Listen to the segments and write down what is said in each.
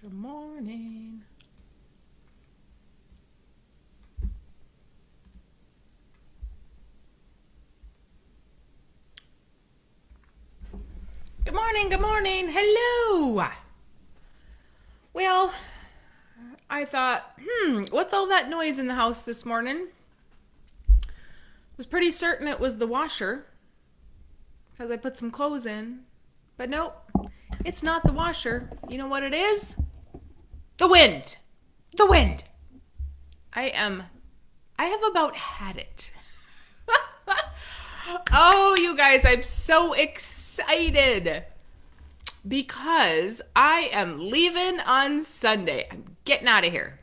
Good morning. Good morning, good morning. Hello. Well, I thought, what's all that noise in the house this morning? Was pretty certain it was the washer because I put some clothes in. But nope, it's not the washer. You know what it is? The wind. The wind. I have about had it. Oh, you guys, I'm so excited because I am leaving on Sunday. I'm getting out of here.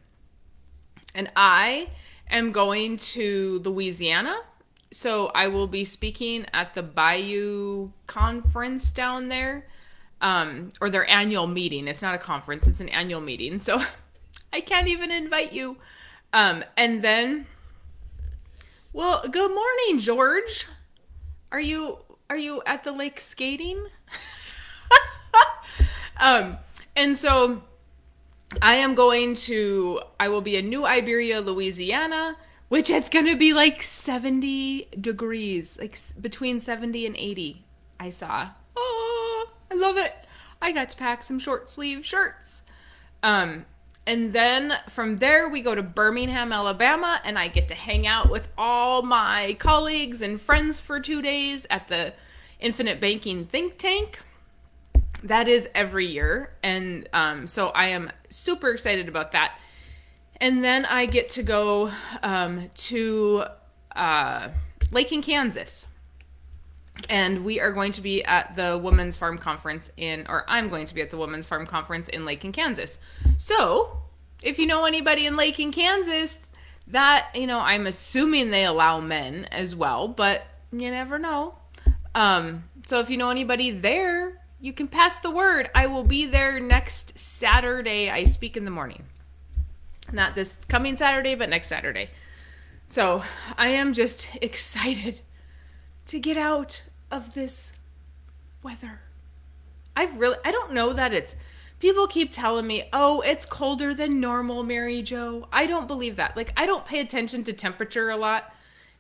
And I am going to Louisiana. So I will be speaking at the Bayou conference down there, or their annual meeting. It's not a conference, it's an annual meeting. So I can't even invite you. And then, well, good morning, George. Are you at the lake skating? And so I will be in New Iberia, Louisiana, which it's going to be like 70 degrees, like between 70 and 80, I saw. Oh, I love it. I got to pack some short sleeve shirts. And then from there, we go to Birmingham, Alabama, and I get to hang out with all my colleagues and friends for 2 days at the Infinite Banking Think Tank. That is every year. And so I am super excited about that. And then I get to go to Lake in Kansas. And we are going to be at the Women's Farm Conference I'm going to be at the Women's Farm Conference in Lake in Kansas. So if you know anybody in Lake in Kansas, I'm assuming they allow men as well, but you never know. So if you know anybody there, you can pass the word. I will be there next Saturday. I speak in the morning. Not this coming Saturday, but next Saturday. So I am just excited to get out of this weather. I don't know that people keep telling me, oh, it's colder than normal, Mary Jo. I don't believe that. Like, I don't pay attention to temperature a lot,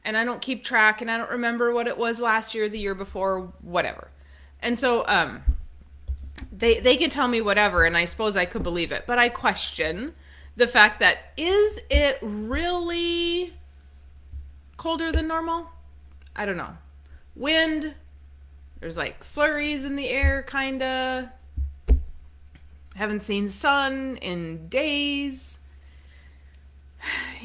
and I don't keep track, and I don't remember what it was last year, the year before, whatever. And so they can tell me whatever, and I suppose I could believe it. But I question the fact that, is it really colder than normal? I don't know. Wind, there's like flurries in the air, kinda. Haven't seen sun in days.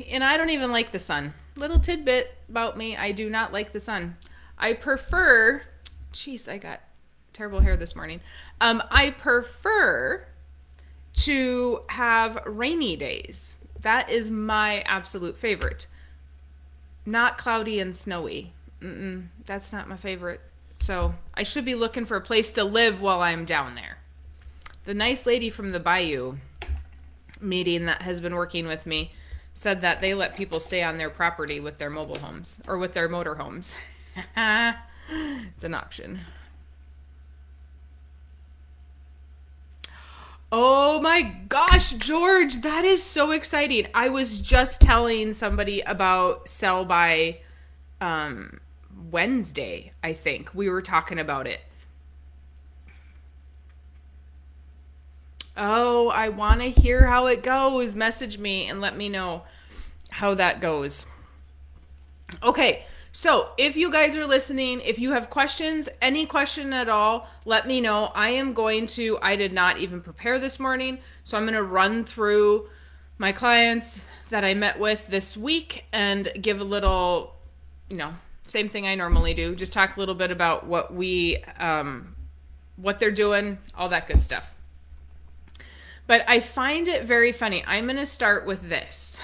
And I don't even like the sun. Little tidbit about me, I do not like the sun. I prefer, I got terrible hair this morning. I prefer to have rainy days. That is my absolute favorite. Not cloudy and snowy. That's not my favorite. So I should be looking for a place to live while I'm down there. The nice lady from the Bayou meeting that has been working with me said that they let people stay on their property with their mobile homes or with their motor homes. It's an option. Oh my gosh, George, that is so exciting. I was just telling somebody about Sell by Wednesday, I think. We were talking about it. Oh, I want to hear how it goes. Message me and let me know how that goes. Okay, so if you guys are listening, if you have questions, any question at all, let me know. I did not even prepare this morning, so I'm going to run through my clients that I met with this week and give a little, same thing I normally do. Just talk a little bit about what they're doing, all that good stuff. But I find it very funny. I'm going to start with this.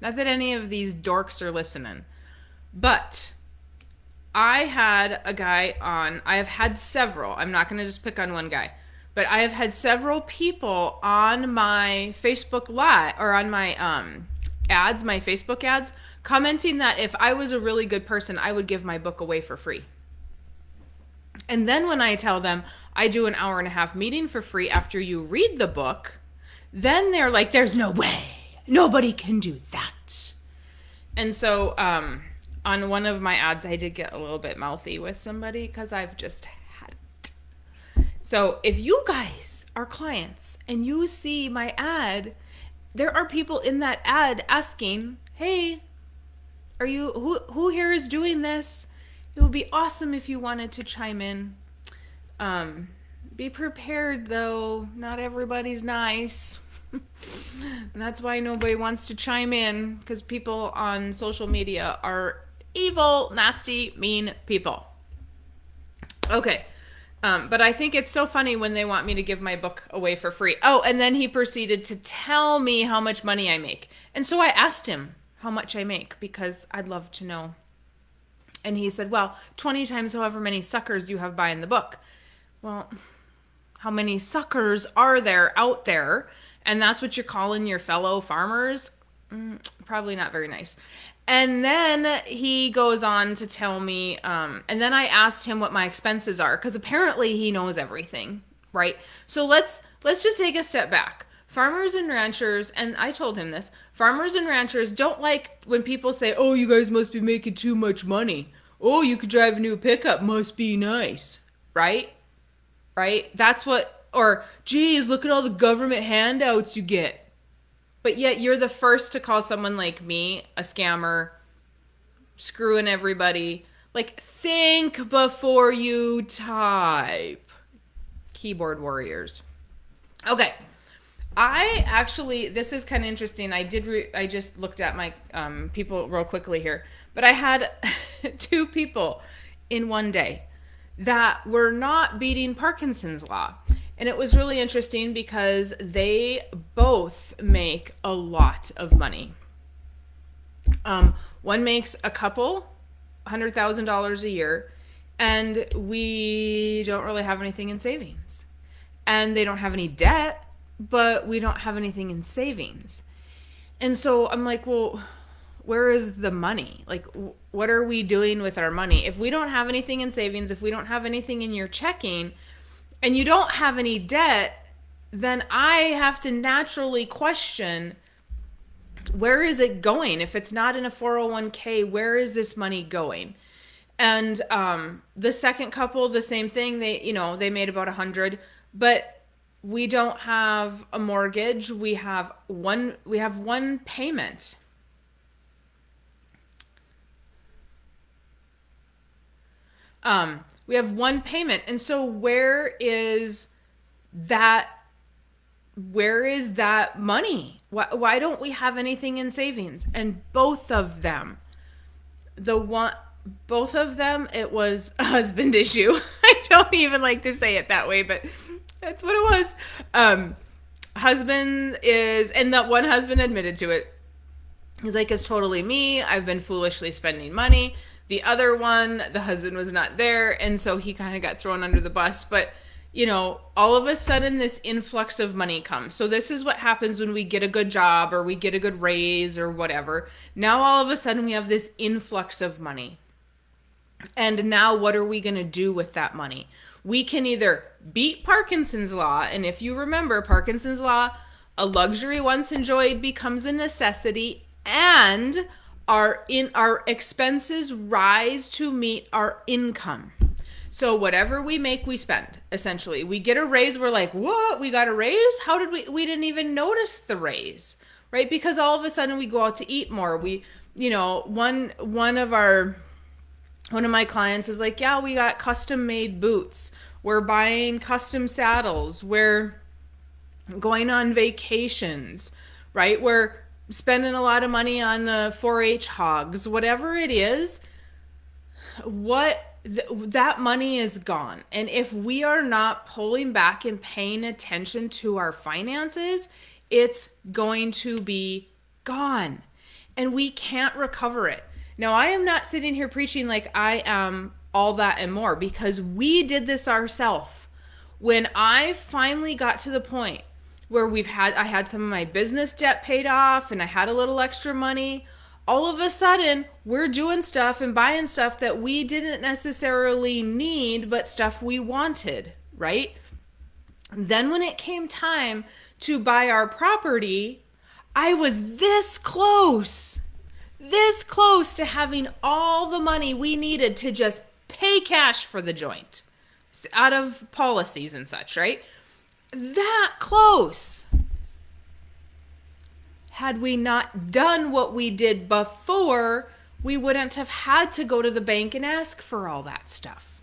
Not that any of these dorks are listening. But I had a guy on. I have had several. I'm not going to just pick on one guy. But I have had several people on my Facebook Live, or on my ads, my Facebook ads, commenting that if I was a really good person, I would give my book away for free. And then when I tell them I do an hour and a half meeting for free after you read the book, then they're like, there's no way. Nobody can do that. And so on one of my ads, I did get a little bit mouthy with somebody because I've just had it. So if you guys are clients and you see my ad, there are people in that ad asking, hey, are you who here is doing this? It would be awesome if you wanted to chime in. Be prepared though, not everybody's nice. That's why nobody wants to chime in, because people on social media are evil, nasty, mean people. Okay. But I think it's so funny when they want me to give my book away for free. Oh, and then he proceeded to tell me how much money I make. And so I asked him how much I make, because I'd love to know. And he said, well, 20 times however many suckers you have buying the book. Well, how many suckers are there out there? And that's what you're calling your fellow farmers? Probably not very nice. And then he goes on to tell me, and then I asked him what my expenses are, because apparently he knows everything, right? So let's just take a step back. Farmers and ranchers, and I told him this, farmers and ranchers don't like when people say, oh, you guys must be making too much money. Oh, you could drive a new pickup, must be nice, right? Right? That's what, or, geez, look at all the government handouts you get. But yet you're the first to call someone like me a scammer, screwing everybody. Like, think before you type. Keyboard warriors. Okay. I actually, this is kind of interesting. I just looked at my people real quickly here. But I had 2 people in one day that were not beating Parkinson's law. And it was really interesting because they both make a lot of money. One makes a couple $100,000 a year, and we don't really have anything in savings. And they don't have any debt, but we don't have anything in savings. And so I'm like, well, where is the money? Like, what are we doing with our money? If we don't have anything in savings, if we don't have anything in your checking, and you don't have any debt, then I have to naturally question, where is it going? If it's not in a 401k, where is this money going? And the second couple, the same thing. They made about 100, but we don't have a mortgage. We have one payment. We have one payment. And so where is that money? Why don't we have anything in savings? And both of them, it was a husband issue. I don't even like to say it that way, but that's what it was. Husband is, and that one husband admitted to it. He's like, it's totally me. I've been foolishly spending money. The other one, the husband was not there, and so he kind of got thrown under the bus. But, all of a sudden this influx of money comes. So this is what happens when we get a good job or we get a good raise or whatever. Now all of a sudden we have this influx of money. And now what are we going to do with that money? We can either beat Parkinson's law, and if you remember Parkinson's law, a luxury once enjoyed becomes a necessity, and our expenses rise to meet our income. So whatever we make, we spend, essentially. We get a raise, we're like, what? We got a raise? How did we didn't even notice the raise, right? Because all of a sudden we go out to eat more. One of my clients is like, yeah, we got custom made boots. We're buying custom saddles. We're going on vacations, right? We're spending a lot of money on the 4-H hogs, whatever it is, that money is gone. And if we are not pulling back and paying attention to our finances, it's going to be gone. And we can't recover it. Now, I am not sitting here preaching like I am all that and more, because we did this ourselves. When I finally got to the point where I had some of my business debt paid off and I had a little extra money, all of a sudden we're doing stuff and buying stuff that we didn't necessarily need, but stuff we wanted, right? Then when it came time to buy our property, I was this close to having all the money we needed to just pay cash for the joint out of policies and such, right? That close. Had we not done what we did before, we wouldn't have had to go to the bank and ask for all that stuff.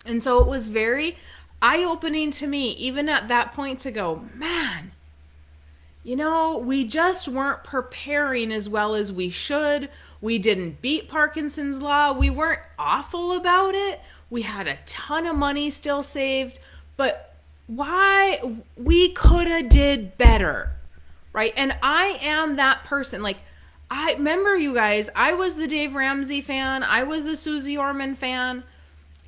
And so it was very eye-opening to me, even at that point, to go, man, we just weren't preparing as well as we should. We didn't beat Parkinson's law. We weren't awful about it. We had a ton of money still saved, but why we could have did better, right? And I am that person. Like, I remember, you guys, I was the Dave Ramsey fan. I was the Susie Orman fan.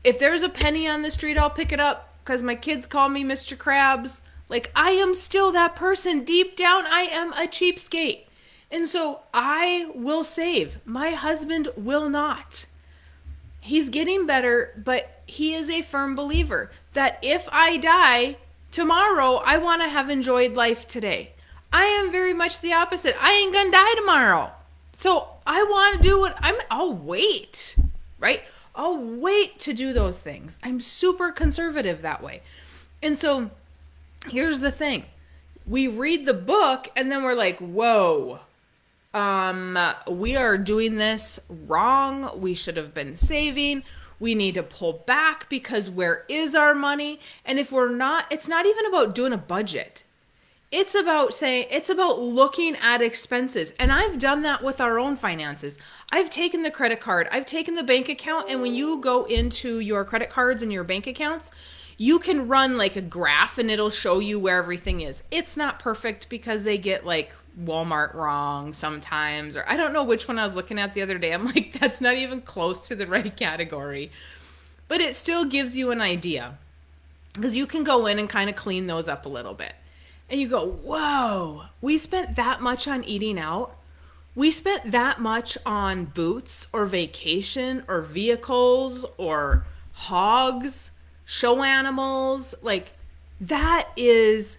If there's a penny on the street, I'll pick it up because my kids call me Mr. Krabs. Like, I am still that person. Deep down, I am a cheapskate. And so I will save. My husband will not. He's getting better, but he is a firm believer that if I die tomorrow, I want to have enjoyed life today. I am very much the opposite. I ain't gonna die tomorrow. So I want to do I'll wait, right? I'll wait to do those things. I'm super conservative that way. And so here's the thing. We read the book and then we're like, whoa, we are doing this wrong. We should have been saving. We need to pull back because where is our money? And if we're not, it's not even about doing a budget. It's about looking at expenses. And I've done that with our own finances. I've taken the credit card, I've taken the bank account, and when you go into your credit cards and your bank accounts, you can run like a graph and it'll show you where everything is. It's not perfect because they get like Walmart wrong sometimes, or I don't know which one I was looking at the other day. I'm like, that's not even close to the right category. But it still gives you an idea because you can go in and kind of clean those up a little bit. And you go, whoa, we spent that much on eating out. We spent that much on boots or vacation or vehicles or hogs, show animals. Like, that is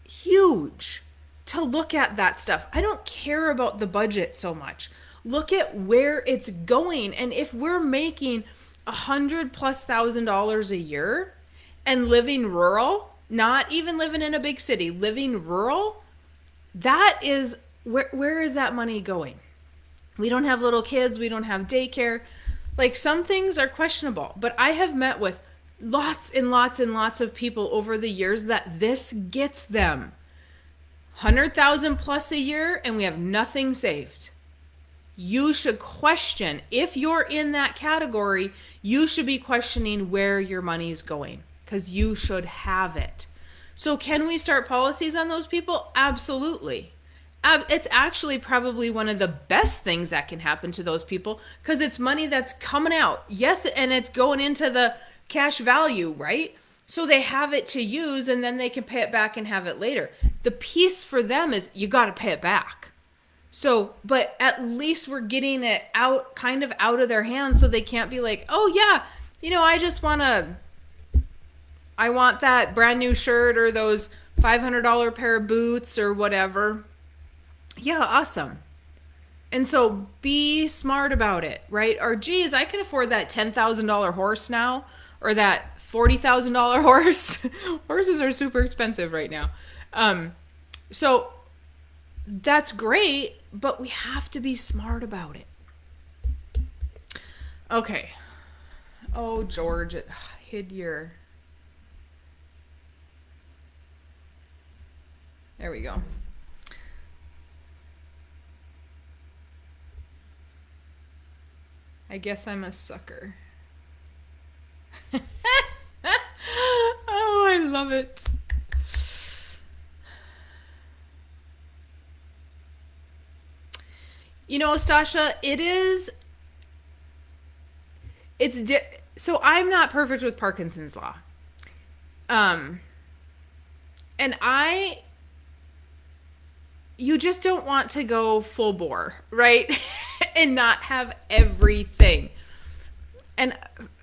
huge to look at that stuff. I don't care about the budget so much. Look at where it's going. And if we're making $100,000+ a year and living rural, not even living in a big city, living rural, that is, where is that money going? We don't have little kids. We don't have daycare. Like, some things are questionable, but I have met with lots and lots and lots of people over the years that this gets them. 100,000 plus a year and we have nothing saved. You should question, if you're in that category, you should be questioning where your money is going because you should have it. So can we start policies on those people? Absolutely. It's actually probably one of the best things that can happen to those people because it's money that's coming out. Yes, and it's going into the cash value, right? So they have it to use and then they can pay it back and have it later. The piece for them is you got to pay it back. So, but at least we're getting it out, kind of out of their hands so they can't be like, oh yeah, I want that brand new shirt or those $500 pair of boots or whatever. Yeah, awesome. And so be smart about it, right? Or geez, I can afford that $10,000 horse now, or that $40,000 horse. Horses are super expensive right now. So that's great, but we have to be smart about it. Okay. Oh, George, it hid your... There we go. I guess I'm a sucker. Oh, I love it. Stasha, so I'm not perfect with Parkinson's law. And you just don't want to go full bore, right? And not have everything. And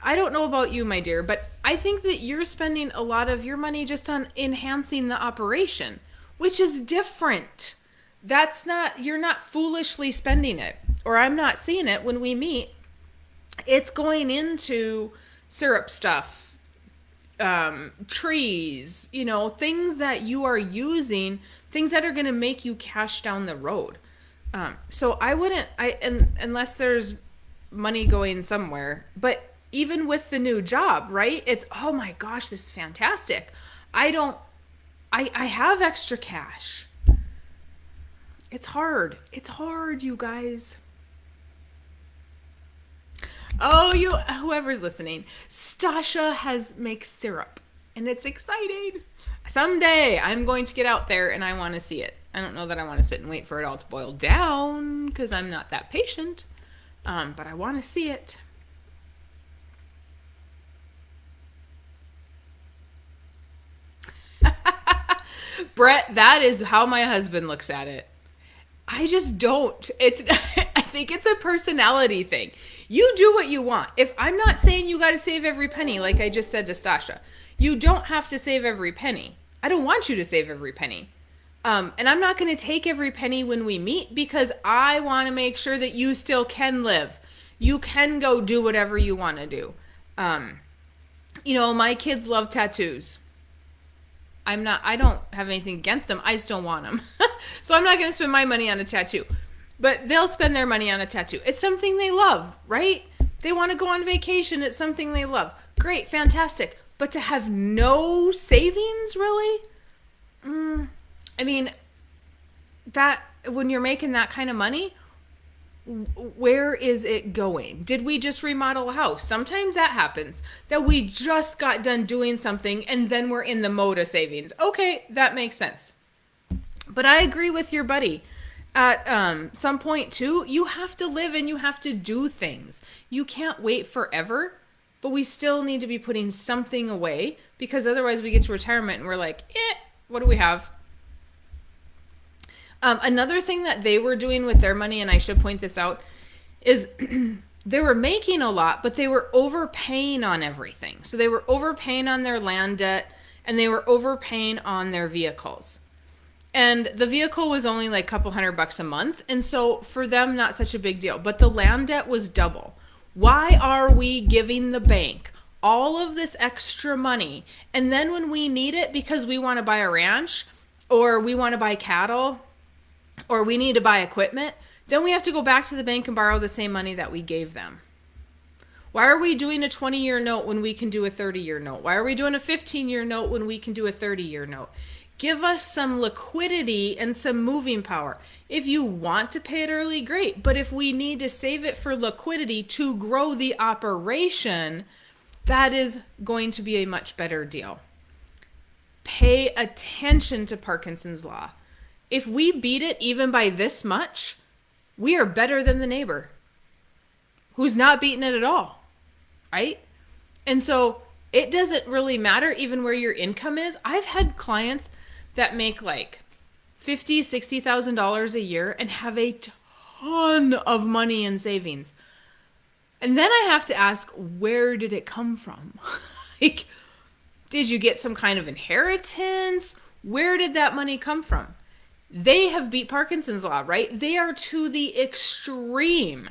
I don't know about you, my dear, but I think that you're spending a lot of your money just on enhancing the operation, which is different. That's not, you're not foolishly spending it, or I'm not seeing it when we meet. It's going into syrup stuff, trees, things that you are using, things that are going to make you cash down the road. So I wouldn't, unless there's money going somewhere, but even with the new job, right? It's, oh my gosh, this is fantastic. I have extra cash. It's hard. It's hard, you guys. Oh, whoever's listening, Stasha makes syrup, and it's exciting. Someday I'm going to get out there and I want to see it. I don't know that I want to sit and wait for it all to boil down because I'm not that patient, but I want to see it. Brett, that is how my husband looks at it. I just don't. I think it's a personality thing. You do what you want. If I'm not saying you got to save every penny, like I just said to Stasha, you don't have to save every penny. I don't want you to save every penny. And I'm not going to take every penny when we meet because I want to make sure that you still can live. You can go do whatever you want to do. My kids love tattoos. I don't have anything against them. I just don't want them. So I'm not going to spend my money on a tattoo. But they'll spend their money on a tattoo. It's something they love, right? They want to go on vacation. It's something they love. Great, fantastic. But to have no savings, really? That when you're making that kind of money, where is it going? Did we just remodel a house? Sometimes that happens, that we just got done doing something and then we're in the mode of savings. Okay, that makes sense. But I agree with your buddy. At some point too, you have to live and you have to do things. You can't wait forever, but we still need to be putting something away because otherwise we get to retirement and we're like, what do we have? Another thing that they were doing with their money, and I should point this out, is they were making a lot, but they were overpaying on everything. So they were overpaying on their land debt and they were overpaying on their vehicles. And the vehicle was only like a couple $100 a month. And so for them, not such a big deal. But the land debt was double. Why are we giving the bank all of this extra money? And then when we need it because we want to buy a ranch or we want to buy cattle or we need to buy equipment, then we have to go back to the bank and borrow the same money that we gave them. Why are we doing a 20-year note when we can do a 30-year note? Why are we doing a 15-year note when we can do a 30-year note? Give us some liquidity and some moving power. If you want to pay it early, great. But if we need to save it for liquidity to grow the operation, that is going to be a much better deal. Pay attention to Parkinson's law. If we beat it even by this much, we are better than the neighbor who's not beating it at all, right? And so it doesn't really matter even where your income is. I've had clients that make like $50,000, $60,000 a year and have a ton of money in savings. And then I have to ask, where did it come from? Like, did you get some kind of inheritance? Where did that money come from? They have beat Parkinson's law, right? They are to the extreme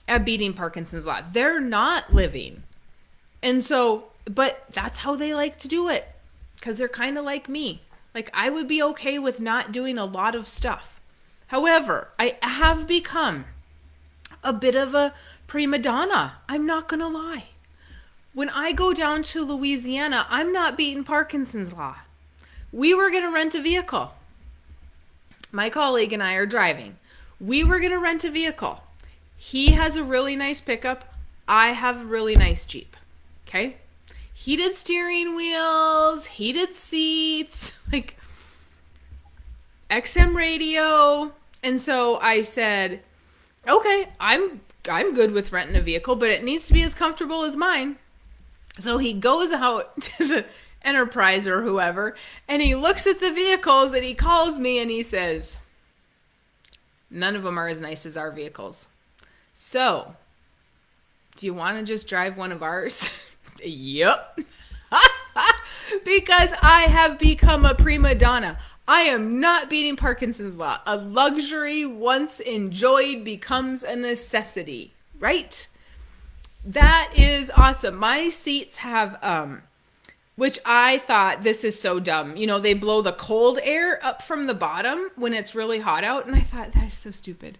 at beating Parkinson's law. They're not living. And so, but that's how they like to do it because they're kind of like me. Like I would be okay with not doing a lot of stuff. However, I have become a bit of a prima donna. I'm not going to lie. When I go down to Louisiana, I'm not beating Parkinson's law. We were going to rent a vehicle. My colleague and I are driving. We were going to rent a vehicle. He has a really nice pickup. I have a really nice Jeep. Okay? Heated steering wheels, heated seats, like XM radio. And so I said, okay, I'm good with renting a vehicle, but it needs to be as comfortable as mine. So he goes out to the Enterprise or whoever, and he looks at the vehicles and he calls me and he says, none of them are as nice as our vehicles. So Do you want to just drive one of ours? Yep. Because I have become a prima donna. I am not beating Parkinson's law. A luxury once enjoyed becomes a necessity, right? That is awesome. My seats have, which I thought, this is so dumb. You know, they blow the cold air up from the bottom when it's really hot out. And I thought, that is so stupid.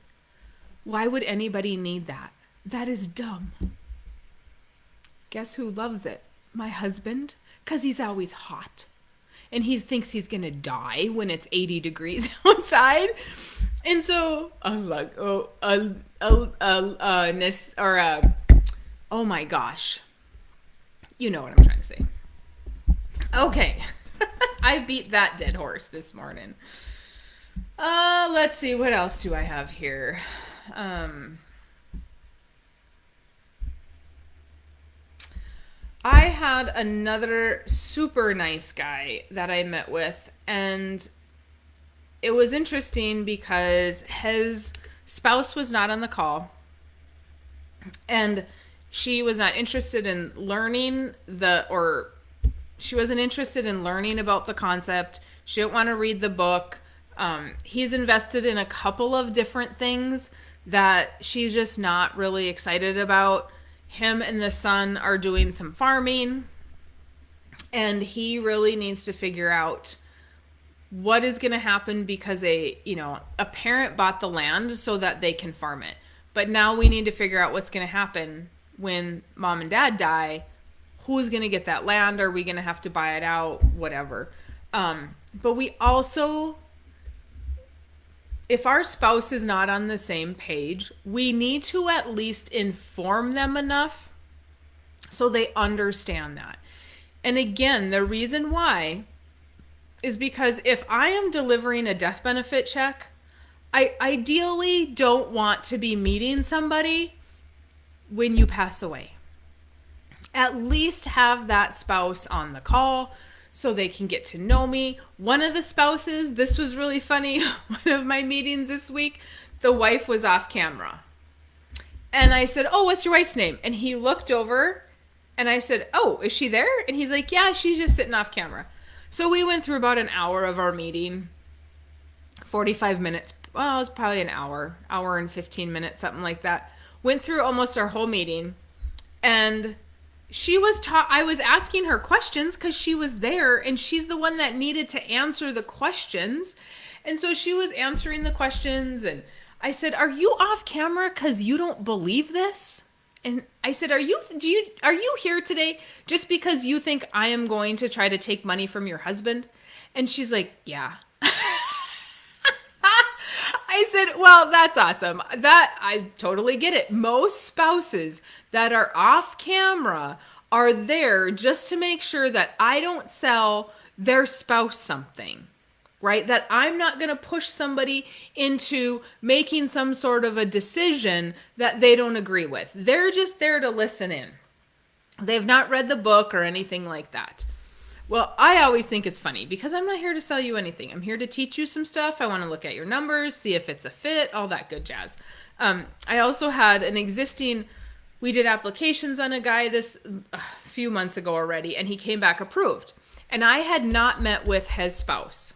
Why would anybody need that? That is dumb. Guess who loves it? My husband. Because he's always hot. And he thinks he's going to die when it's 80 degrees outside. And so, oh my gosh. You know what I'm trying to say. Okay. I beat that dead horse this morning. Let's see. What else do I have here? I had another super nice guy that I met with, and it was interesting because his spouse was not on the call, and she was not interested in learning she wasn't interested in learning about the concept. She didn't want to read the book. He's invested in a couple of different things that she's just not really excited about. Him and the son are doing some farming, and he really needs to figure out what is going to happen because a parent bought the land so that they can farm it. But now we need to figure out what's going to happen when mom and dad die. Who's going to get that land? Are we going to have to buy it out? Whatever. But we also, if our spouse is not on the same page, we need to at least inform them enough so they understand that. And again, the reason why is because if I am delivering a death benefit check, I ideally don't want to be meeting somebody when you pass away. At least have that spouse on the call so they can get to know me. One of the spouses, this was really funny, one of my meetings this week, the wife was off camera. And I said, oh, what's your wife's name? And he looked over and I said, oh, is she there? And he's like, yeah, she's just sitting off camera. So we went through about an hour of our meeting, 45 minutes. Well, it was probably an hour and 15 minutes, something like that. Went through almost our whole meeting, and I was asking her questions because she was there, and she's the one that needed to answer the questions. And so she was answering the questions, and I said, are you off camera because you don't believe this? And I said, are you here today just because you think I am going to try to take money from your husband? And she's like, yeah. I said, well, that's awesome. That I totally get it. Most spouses that are off camera are there just to make sure that I don't sell their spouse something, right? That I'm not going to push somebody into making some sort of a decision that they don't agree with. They're just there to listen in. They've not read the book or anything like that. Well, I always think it's funny because I'm not here to sell you anything. I'm here to teach you some stuff. I want to look at your numbers, see if it's a fit, all that good jazz. I also had we did applications on a guy a few months ago already, and he came back approved. And I had not met with his spouse.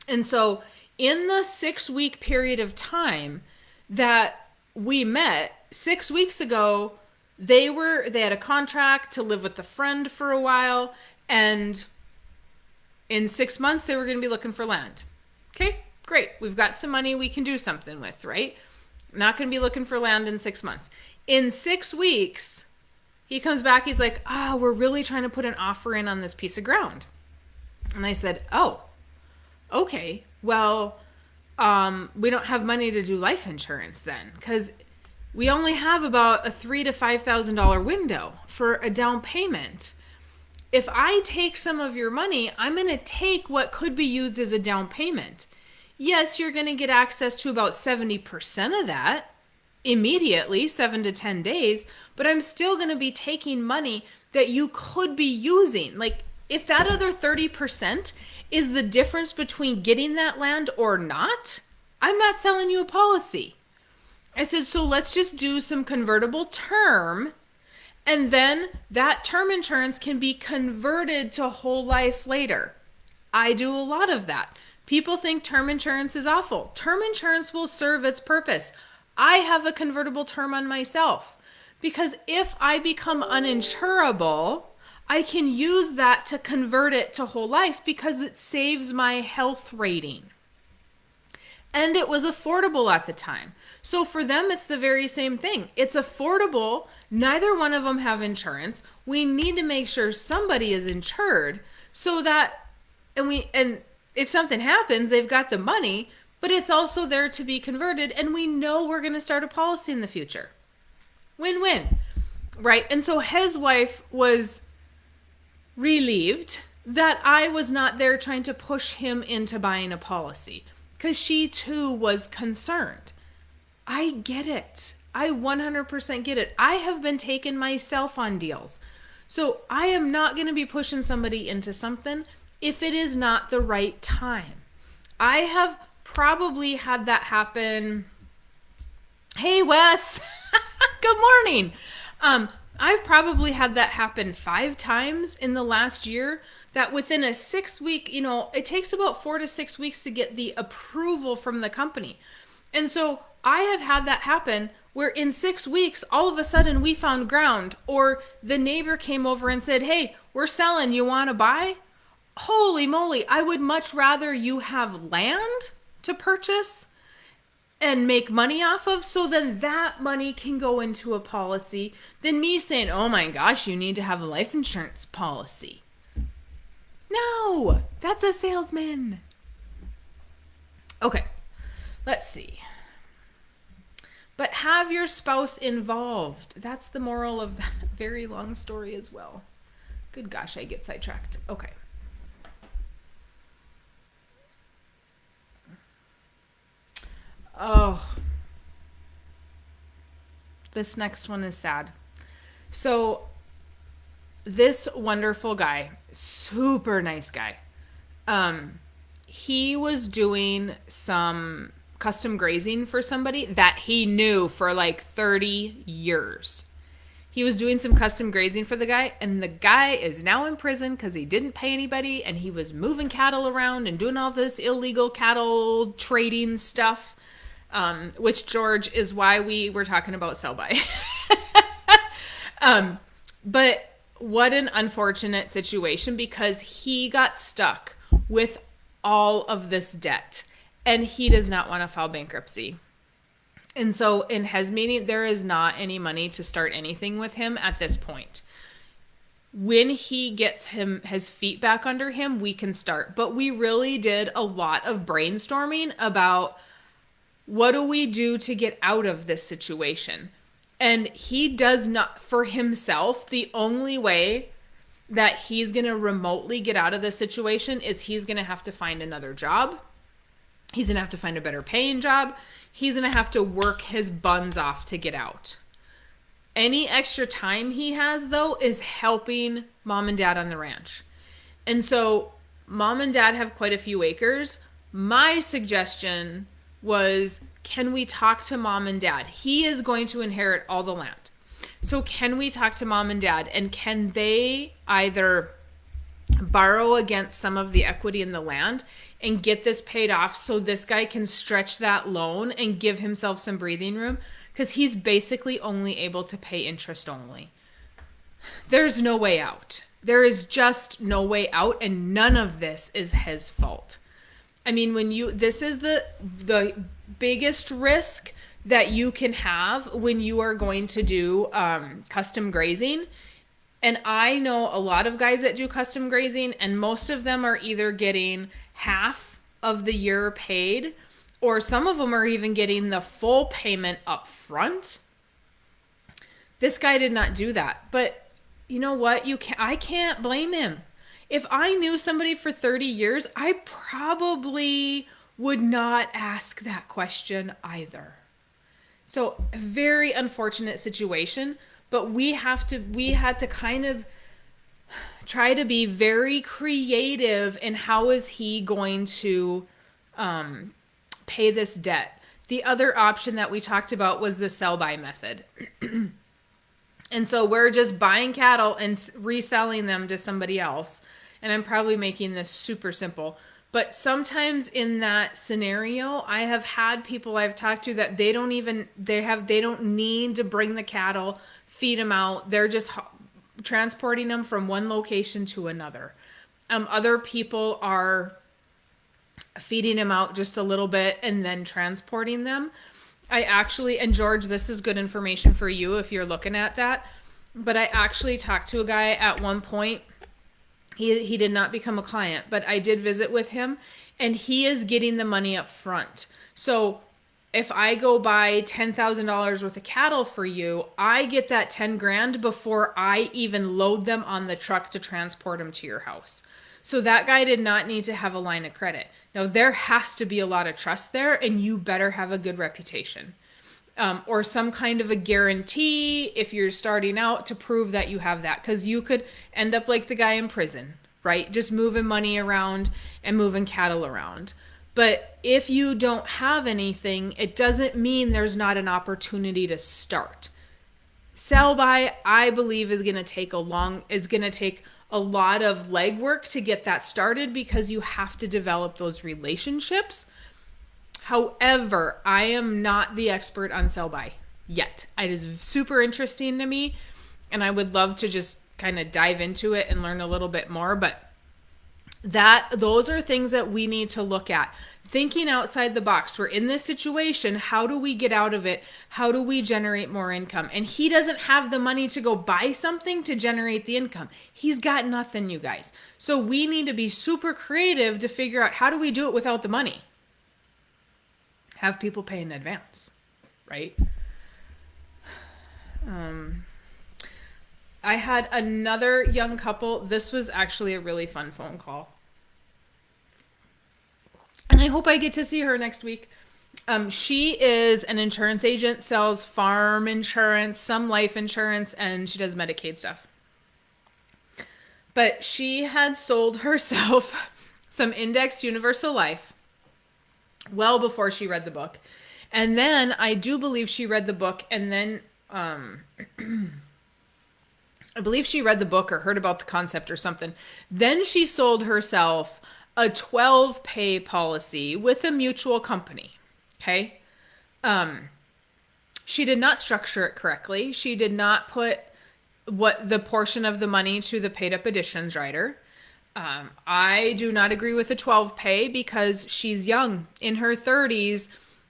And so in the 6-week period of time that we met, 6 weeks ago, they had a contract to live with a friend for a while. And in 6 months, they were going to be looking for land. Okay, great. We've got some money we can do something with, right? Not going to be looking for land in 6 months. In 6 weeks, he comes back. He's like, we're really trying to put an offer in on this piece of ground. And I said, oh, okay. Well, we don't have money to do life insurance then, because we only have about a $3,000 to $5,000 window for a down payment. If I take some of your money, I'm going to take what could be used as a down payment. Yes, you're going to get access to about 70% of that immediately, 7 to 10 days, but I'm still going to be taking money that you could be using. Like, if that other 30% is the difference between getting that land or not, I'm not selling you a policy. I said, so let's just do some convertible term, and then that term insurance can be converted to whole life later. I do a lot of that. People think term insurance is awful. Term insurance will serve its purpose. I have a convertible term on myself because if I become uninsurable, I can use that to convert it to whole life because it saves my health rating. And it was affordable at the time. So for them, it's the very same thing. It's affordable. Neither one of them have insurance. We need to make sure somebody is insured so that, and if something happens, they've got the money, but it's also there to be converted. And we know we're going to start a policy in the future. Win-win, right? And so his wife was relieved that I was not there trying to push him into buying a policy because she too was concerned. I get it. I 100% get it. I have been taken myself on deals. So I am not going to be pushing somebody into something if it is not the right time. I have probably had that happen. Hey, Wes. Good morning. I've probably had that happen 5 times in the last year, that within a 6-week, it takes about 4 to 6 weeks to get the approval from the company. And so I have had that happen where in 6 weeks, all of a sudden we found ground, or the neighbor came over and said, hey, we're selling, you want to buy? Holy moly, I would much rather you have land to purchase and make money off of, so then that money can go into a policy, than me saying, oh my gosh, you need to have a life insurance policy. No, that's a salesman. Okay, let's see. But have your spouse involved. That's the moral of that very long story as well. Good gosh, I get sidetracked. Okay. Oh, this next one is sad. So this wonderful guy, super nice guy, he was doing some custom grazing for somebody that he knew for like 30 years. He was doing some custom grazing for the guy, and the guy is now in prison because he didn't pay anybody, and he was moving cattle around and doing all this illegal cattle trading stuff. Which, George, is why we were talking about sell-by. But what an unfortunate situation, because he got stuck with all of this debt and he does not want to file bankruptcy. And so in his meeting, there is not any money to start anything with him at this point. When he gets his feet back under him, we can start. But we really did a lot of brainstorming about what do we do to get out of this situation? And he does not, for himself, the only way that he's going to remotely get out of this situation is he's going to have to find another job. He's going to have to find a better paying job. He's going to have to work his buns off to get out. Any extra time he has, though, is helping mom and dad on the ranch. And so mom and dad have quite a few acres. My suggestion was, can we talk to mom and dad? He is going to inherit all the land. So can we talk to mom and dad, and can they either borrow against some of the equity in the land and get this paid off so this guy can stretch that loan and give himself some breathing room? Because he's basically only able to pay interest only. There's no way out. There is just no way out, and none of this is his fault. I mean, this is the biggest risk that you can have when you are going to do custom grazing. And I know a lot of guys that do custom grazing, and most of them are either getting half of the year paid, or some of them are even getting the full payment up front. This guy did not do that. But you know what? I can't blame him. If I knew somebody for 30 years, I probably would not ask that question either. So, a very unfortunate situation, but we had to kind of try to be very creative in how is he going to pay this debt. The other option that we talked about was the sell-by method. And so we're just buying cattle and reselling them to somebody else. And I'm probably making this super simple. But sometimes in that scenario, I have had people I've talked to that they don't need to bring the cattle, feed them out. They're just transporting them from one location to another. Other people are feeding them out just a little bit and then transporting them. And George, this is good information for you if you're looking at that. But I actually talked to a guy at one point. He did not become a client, but I did visit with him, and he is getting the money up front. So if I go buy $10,000 worth of cattle for you, I get that 10 grand before I even load them on the truck to transport them to your house. So that guy did not need to have a line of credit. Now, there has to be a lot of trust there, and you better have a good reputation. Or some kind of a guarantee if you're starting out to prove that you have that. Because you could end up like the guy in prison, right? Just moving money around and moving cattle around. But if you don't have anything, it doesn't mean there's not an opportunity to start. Sell by, I believe, is going to take a lot of legwork to get that started because you have to develop those relationships. However, I am not the expert on sell by yet. It is super interesting to me, and I would love to just kind of dive into it and learn a little bit more. But those are things that we need to look at. Thinking outside the box. We're in this situation. How do we get out of it? How do we generate more income? And he doesn't have the money to go buy something to generate the income. He's got nothing, you guys. So we need to be super creative to figure out how do we do it without the money. Have people pay in advance, right? I had another young couple. This was actually a really fun phone call. And I hope I get to see her next week. She is an insurance agent, sells farm insurance, some life insurance, and she does Medicaid stuff. But she had sold herself some indexed universal life well before she read the book. And then I do believe she read the book and then I believe she read the book or heard about the concept or something. Then she sold herself a 12-pay policy with a mutual company. Okay. She did not structure it correctly. She did not put the portion of the money to the paid up additions rider. I do not agree with the 12 pay because she's young in her 30s.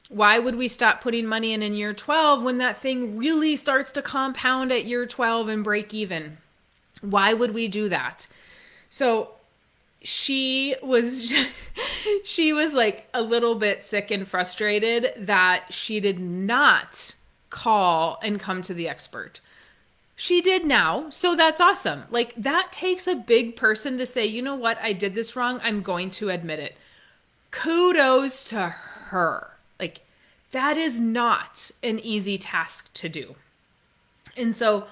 Why would we stop putting money in year 12 when that thing really starts to compound at year 12 and break even? Why would we do that? So she was like a little bit sick and frustrated that she did not call and come to the expert. She did now, so that's awesome. Like, that takes a big person to say, you know what, I did this wrong, I'm going to admit it. Kudos to her. Like, that is not an easy task to do. And so,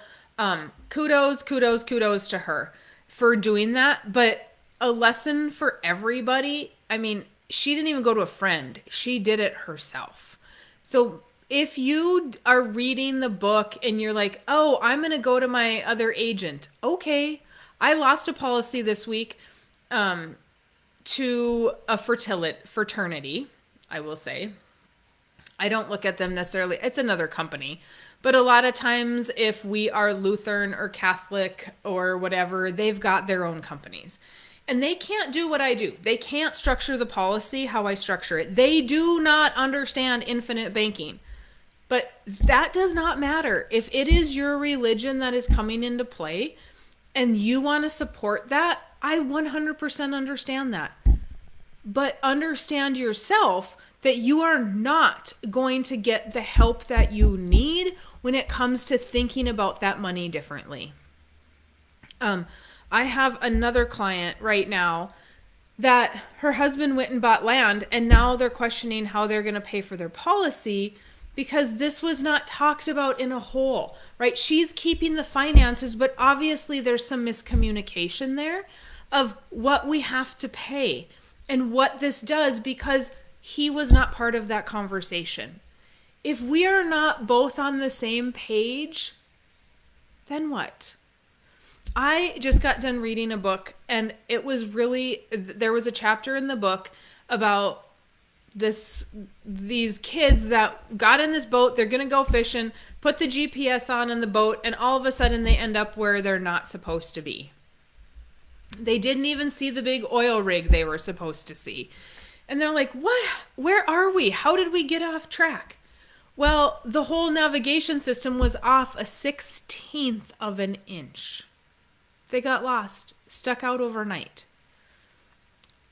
kudos to her for doing that. But a lesson for everybody, I mean, she didn't even go to a friend. She did it herself. So if you are reading the book and you're like, oh, I'm going to go to my other agent. Okay. I lost a policy this week to a fraternity, I will say. I don't look at them necessarily. It's another company. But a lot of times if we are Lutheran or Catholic or whatever, they've got their own companies. And they can't do what I do. They can't structure the policy how I structure it. They do not understand infinite banking. But that does not matter. If it is your religion that is coming into play and you want to support that, I 100% understand that. But understand yourself that you are not going to get the help that you need when it comes to thinking about that money differently. I have another client right now that her husband went and bought land, and now they're questioning how they're going to pay for their policy because this was not talked about in a whole, right? She's keeping the finances, but obviously there's some miscommunication there of what we have to pay and what this does, because he was not part of that conversation. If we are not both on the same page, then what? I just got done reading a book, and it was really, there was a chapter in the book about these kids that got in this boat. They're gonna go fishing, put the GPS on in the boat, and all of a sudden they end up where they're not supposed to be. They didn't even see the big oil rig they were supposed to see. And they're like, what? Where are we? How did we get off track? Well, the whole navigation system was off a 1/16 of an inch. They got lost, stuck out overnight.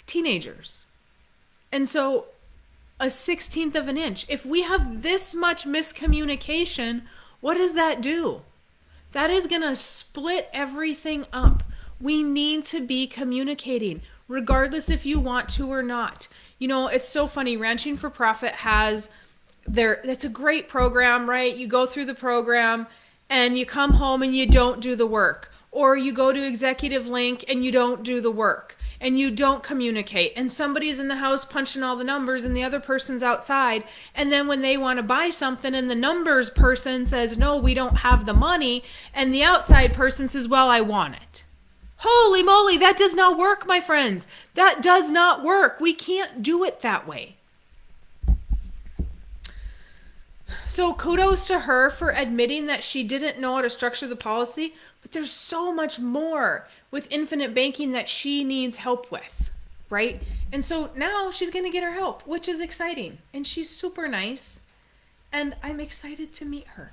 Teenagers. And so a 1/16 of an inch. If we have this much miscommunication, what does that do? That is going to split everything up. We need to be communicating, regardless if you want to or not. You know, it's so funny. Ranching for Profit has that's a great program, right? You go through the program and you come home and you don't do the work. Or you go to Executive Link and you don't do the work. And you don't communicate. And somebody's in the house punching all the numbers and the other person's outside. And then when they want to buy something and the numbers person says, no, we don't have the money. And the outside person says, well, I want it. Holy moly, that does not work, my friends. That does not work. We can't do it that way. So kudos to her for admitting that she didn't know how to structure the policy, but there's so much more with infinite banking that she needs help with, right? And so now she's going to get her help, which is exciting. And she's super nice, and I'm excited to meet her.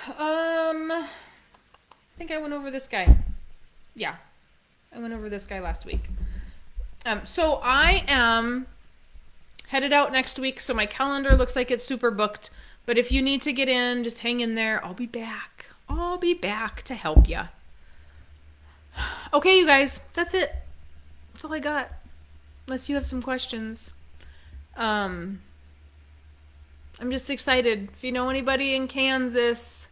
I think I went over this guy. Yeah, I went over this guy last week. So I am headed out next week, so my calendar looks like it's super booked. But if you need to get in, just hang in there. I'll be back. I'll be back to help you. Okay, you guys, that's it. That's all I got. Unless you have some questions. I'm just excited. If you know anybody in Kansas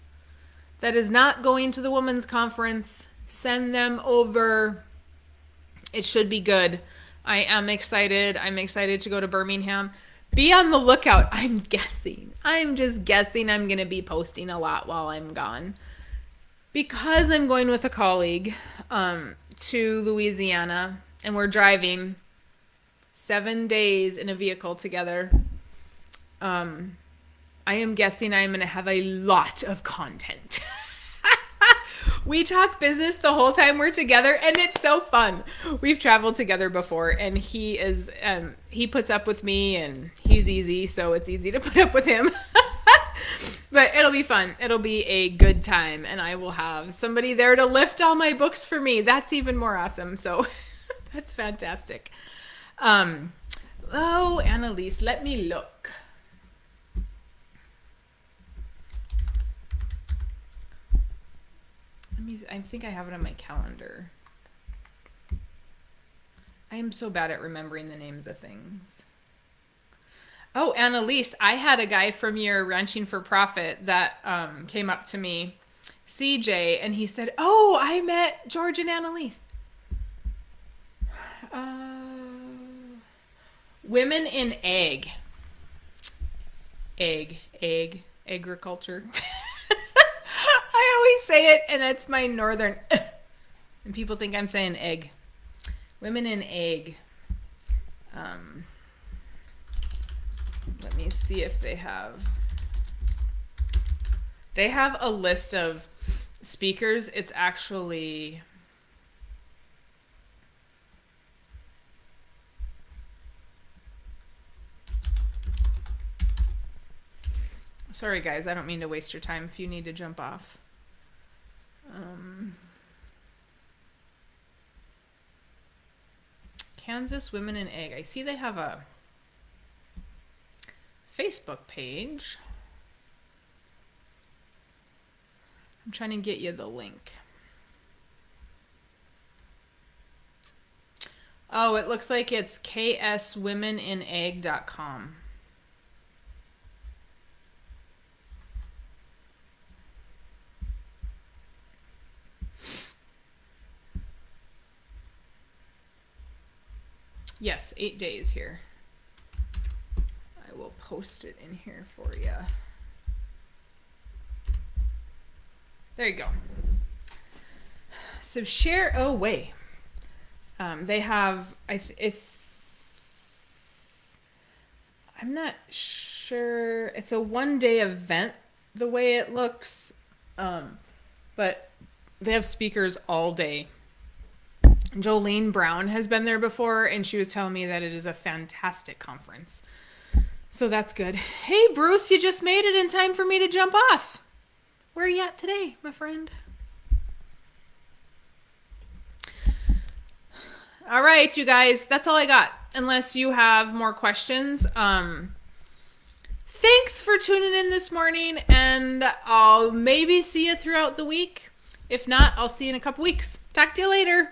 that is not going to the women's conference, send them over. It should be good. I am excited. I'm excited to go to Birmingham. Be on the lookout. I'm just guessing I'm going to be posting a lot while I'm gone. Because I'm going with a colleague to Louisiana, and we're driving 7 days in a vehicle together. I am guessing I'm going to have a lot of content. We talk business the whole time we're together, and it's so fun. We've traveled together before, and he puts up with me, and he's easy, so it's easy to put up with him. But it'll be fun. It'll be a good time, and I will have somebody there to lift all my books for me. That's even more awesome. So that's fantastic. Annalise, let me look. I think I have it on my calendar. I am so bad at remembering the names of things. Oh, Annalise, I had a guy from your Ranching for Profit that came up to me, CJ, and he said, oh, I met George and Annalise. Women in agriculture. I always say it, and it's my northern, and people think I'm saying egg. Women in egg. Let me see if they have a list of speakers. It's actually, sorry guys, I don't mean to waste your time if you need to jump off. Kansas Women in Egg. I see they have a Facebook page. I'm trying to get you the link. Oh, it looks like it's kswomeninegg.com. Yes, 8 days here. I will post it in here for you. There you go. So share away. They have, I'm not sure. It's a 1-day event the way it looks. But they have speakers all day. Jolene Brown has been there before, and she was telling me that it is a fantastic conference. So that's good. Hey, Bruce, you just made it in time for me to jump off. Where are you at today, my friend? All right, you guys, that's all I got. Unless you have more questions. Thanks for tuning in this morning, and I'll maybe see you throughout the week. If not, I'll see you in a couple weeks. Talk to you later.